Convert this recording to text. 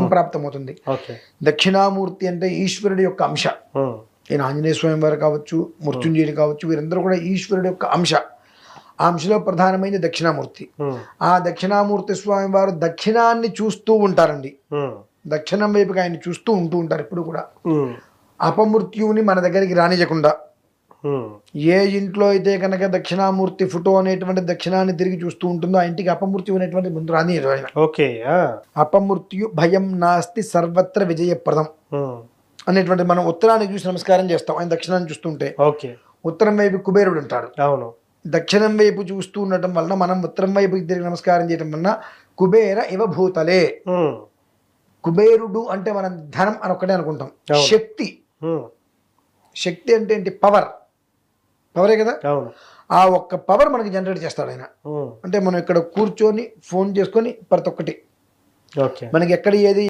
సంప్రాప్తమవుతుంది. దక్షిణామూర్తి అంటే ఈశ్వరుడి యొక్క అంశ. ఈయన ఆంజనేయ స్వామి వారు కావచ్చు, మృత్యుంజయుడు కావచ్చు, వీరందరూ కూడా ఈశ్వరుడి యొక్క అంశ. ఆ అంశలో ప్రధానమైనది దక్షిణామూర్తి. ఆ దక్షిణామూర్తి స్వామి వారు దక్షిణాన్ని చూస్తూ ఉంటారండి. దక్షిణం వైపుకి ఆయన చూస్తూ ఉంటారు ఎప్పుడు కూడా. అపమృత్యువుని మన దగ్గరికి రానియకుండా, ఏ ఇంట్లో అయితే కనుక దక్షిణామూర్తి ఫోటో అనేటువంటి దక్షిణాన్ని తిరిగి చూస్తూ ఉంటుందో ఆ ఇంటికి అపమృత్యు అనేటువంటి ముందు రానియరు ఆయన. అపమృత్యు భయం నాస్తి సర్వత్ర విజయప్రదం అనేటువంటి మనం ఉత్తరాన్ని చూసి నమస్కారం చేస్తాం. ఆయన దక్షిణాన్ని చూస్తుంటే ఉత్తరం వైపు కుబేరుడు ఉంటాడు. దక్షిణం వైపు చూస్తూ ఉండటం వలన మనం ఉత్తరం వైపు తిరిగి నమస్కారం చేయడం వలన కుబేర ఇవ భూతలే. కుబేరుడు అంటే మనం ధనం అని ఒక్కటే అనుకుంటాం. శక్తి, శక్తి అంటే ఏంటి? పవరే కదా. ఆ ఒక్క పవర్ మనకి జనరేట్ చేస్తాడు ఆయన. అంటే మనం ఇక్కడ కూర్చొని ఫోన్ చేసుకొని ప్రతి ఒక్కటి మనకి ఎక్కడ ఏది